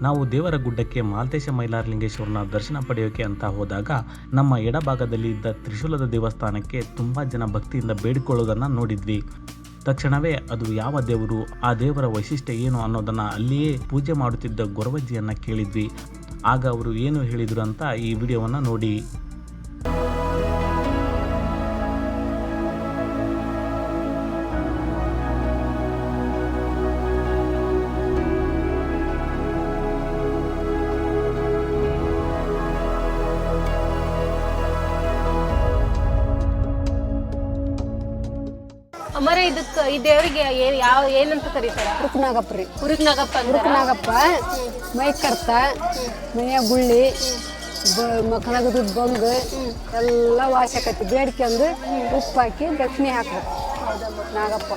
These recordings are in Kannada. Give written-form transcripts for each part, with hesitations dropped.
ನಾವು ದೇವರ ಗುಡ್ಡಕ್ಕೆ ಮಾಲ್ತೇಶ ಮೈಲಾರಲಿಂಗೇಶ್ವರನ ದರ್ಶನ ಪಡೆಯೋಕೆ ಅಂತ ಹೋದಾಗ ನಮ್ಮ ಎಡಭಾಗದಲ್ಲಿ ಇದ್ದ ತ್ರಿಶೂಲದ ದೇವಸ್ಥಾನಕ್ಕೆ ತುಂಬ ಜನ ಭಕ್ತಿಯಿಂದ ಬೇಡಿಕೊಳ್ಳೋದನ್ನು ನೋಡಿದ್ವಿ. ತಕ್ಷಣವೇ ಅದು ಯಾವ ದೇವರು, ಆ ದೇವರ ವೈಶಿಷ್ಟ್ಯ ಏನು ಅನ್ನೋದನ್ನು ಅಲ್ಲಿಯೇ ಪೂಜೆ ಮಾಡುತ್ತಿದ್ದ ಗೊರವಜ್ಜಿಯನ್ನು ಕೇಳಿದ್ವಿ. ಆಗ ಅವರು ಏನು ಹೇಳಿದರು ಅಂತ ಈ ವಿಡಿಯೋವನ್ನು ನೋಡಿ. ಅಮರ ಇದಕ್ಕೆ ಈ ದೇವರಿಗೆ ಏನಂತ ಕರೀತಾರ? ಉರುಕ್ನಾಗಪ್ಪ ರೀ. ಉರುಕ್ನಾಗಪ್ಪ ಉರುಕ್ನಾಗಪ್ಪ ಮೈ ಕರ್ತ ಮೈಯ ಗುಳ್ಳಿ ಮಕ್ಕಳಾಗದ ಬಂಗ್ ಎಲ್ಲ ವಾಸಿ ಆಕತಿ. ಬೇಡ್ಕೊಂಡು ಉಪ್ಪು ಹಾಕಿ ದಕ್ಷಿಣೆ ಹಾಕ್ಬೇಕು. ನಾಗಪ್ಪ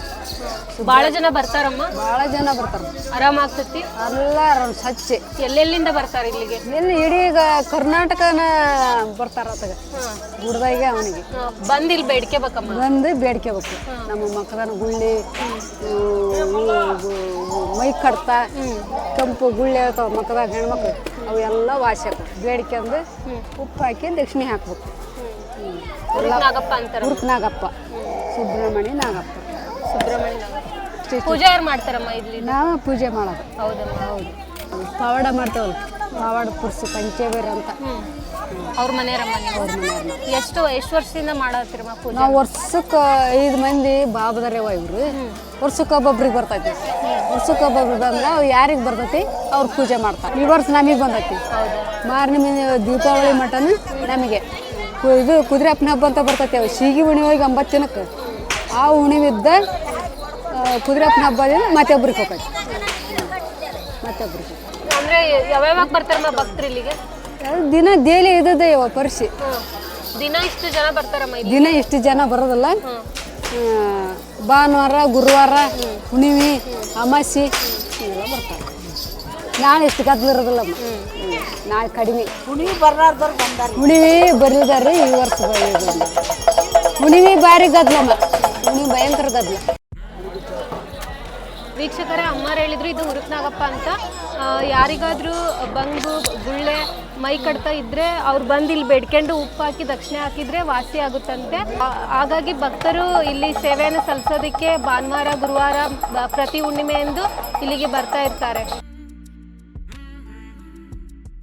ಬಾಳ ಜನ ಬರ್ತಾರಮ್ಮ. ಭಾಳ ಜನ ಬರ್ತಾರ. ಆರಾಮ ಆಗ್ತತಿ. ಎಲ್ಲ ಸ್ವಚ್ಛ. ಎಲ್ಲೆಲ್ಲಿಂದ ಬರ್ತಾರ ಇಲ್ಲಿಗೆ? ಎಲ್ಲಿ ಇಡೀ ಕರ್ನಾಟಕನ ಬರ್ತಾರ ಆತಗ ಗುಡ್ದಾಗ. ಅವನಿಗೆ ಬಂದ್ ಇಲ್ಲಿ ಬೇಡ್ಕೋಬೇಕಮ್ಮ. ಬಂದು ಬೇಡ್ಕೋಬೇಕು. ನಮ್ಮ ಮಕ್ಕಳನ ಗುಳ್ಳಿ ಮೈ ಕಡ್ತ ಕೆಂಪು ಗುಳ್ಳಿ ಇರ್ತಾವ ಮಕ್ಕದಾಗ ಹೆಣ್ಮಕ್ಳು, ಅವು ಎಲ್ಲ ವಾಸಿ ಆಗ್ತವೆ. ಬೇಡ್ಕೊಂಡು ಉಪ್ಪು ಹಾಕಿ ದಕ್ಷಿಣೆ ಹಾಕ್ಬೇಕು. ಉರುಕ್ನಾಗಪ್ಪ ಅಂತಾರ. ಉರುಕ್ನಾಗಪ್ಪ ಸುಬ್ರಹ್ಮಣ್ಯ ನಾಗಪ್ಪ. ಪೂಜೆ ಯಾರು ಮಾಡ್ತಾರಮ್ಮ ಇಲ್ಲಿ? ನಾವು ಪೂಜೆ ಮಾಡೋದು. ಹೌದಮ್ಮ. ಹೌದು. ಪವಾಡ ಮಾಡ್ತೇವಲ್ಲ, ಪವಾಡ ಪುರ್ಸಿ ಪಂಚಬೇರ ಅಂತ ಅವ್ರ ಮನೆಯರಮ್ಮ. ಅವ್ರ ಮನೆಯವ್ರನ್ನ ಎಷ್ಟು ವರ್ಷದಿಂದ ಮಾಡತ್ತೀರಮ್ಮ ಪೂಜೆ? ನಾವು ವರ್ಷಕ್ಕೆ 5 ಮಂದಿ ಬಾಬದರೇವ ಇವ್ರು. ವರ್ಷಕ್ಕೆ ಒಬ್ಬೊಬ್ರಿಗೆ ಬರ್ತೈತಿ. ವರ್ಷಕ್ಕೆ ಒಬ್ಬೊಬ್ರಿಗೆ ಬಂದ್ರೆ ಅವು ಯಾರಿಗೆ ಬರ್ತೈತಿ ಅವ್ರು ಪೂಜೆ ಮಾಡ್ತಾರೆ. ಈ ವರ್ಷ ನಮಗೆ ಬಂದೈತಿ. ಮಾರನೇ ದೀಪಾವಳಿ ಮಟನ್ ನಮಗೆ ಇದು ಕುದುರೆಪ್ಪನ ಹಬ್ಬ ಅಂತ ಬರ್ತೈತಿ. ಅವು ಸೀಗಿ ಹುಣ್ಣಿಮೆಗೆ 9 ದಿನಕ್ಕೆ ಆ ಹುಣ್ಣಿಮಿದ್ದ ಕುದುರೆಪ್ಪನ ಹಬ್ಬದಿಂದ ಮತ್ತೊಬ್ರಿಗೆ ಹೋಗೈತಿ. ಮತ್ತೊಬ್ರಿಗೆ ಅಂದ್ರೆ ಯಾವ್ಯಾವಾಗ ಬರ್ತಾರಮ್ಮ ಭಕ್ತರು ಇಲ್ಲಿಗೆ? ದಿನ ಡೈಲಿ ಇದ್ದದೆ ಪರಿಸಿ. ದಿನ ಇಷ್ಟು ಜನ ಬರ್ತಾರಮ್ಮ? ದಿನ ಇಷ್ಟು ಜನ ಬರೋದಿಲ್ಲ. ಭಾನುವಾರ, ಗುರುವಾರ, ಹುಣ್ಣಿಮೆ, ಅಮಾಸಿ ಎಲ್ಲ ಬರ್ತಾರೆ. ನಾಳೆ ಇಷ್ಟು ಗದ್ದಲ ಇರೋದಿಲ್ಲ. ನಾಳೆ ಕಡಿಮೆ. ಹುಣ್ಣಿಮೆ ಬರ್ಲಾರ್ದವ್ರು ಬಂದಾರ. ಹುಣ್ಣಿಮೆ ಬರ್ಲಿದಾರೆ ಈ ವರ್ಷ. ಹುಣ್ಣಿಮೆ ಭಾರಿ ಗದ್ದಲಮ್ಮ. ಹುಣ್ಣಿಮೆ ಭಯಂಕರ ಗದ್ದಲ. ವೀಕ್ಷಕರೇ, ಅಮ್ಮಾರು ಹೇಳಿದ್ರು ಇದು ಉರುಕ್ನಾಗಪ್ಪ ಅಂತ. ಯಾರಿಗಾದ್ರೂ ಬಂಗು ಗುಳ್ಳೆ ಮೈ ಕಡ್ತಾ ಇದ್ರೆ ಅವ್ರು ಬಂದು ಇಲ್ಲಿ ಬೇಡ್ಕೊಂಡು ಉಪ್ಪು ಹಾಕಿ ದಕ್ಷಿಣೆ ಹಾಕಿದ್ರೆ ವಾಸಿ ಆಗುತ್ತಂತೆ. ಹಾಗಾಗಿ ಭಕ್ತರು ಇಲ್ಲಿ ಸೇವೆಯನ್ನು ಸಲ್ಲಿಸೋದಕ್ಕೆ ಭಾನುವಾರ, ಗುರುವಾರ, ಪ್ರತಿ ಹುಣ್ಣಿಮೆ ಎಂದು ಇಲ್ಲಿಗೆ ಬರ್ತಾ ಇರ್ತಾರೆ.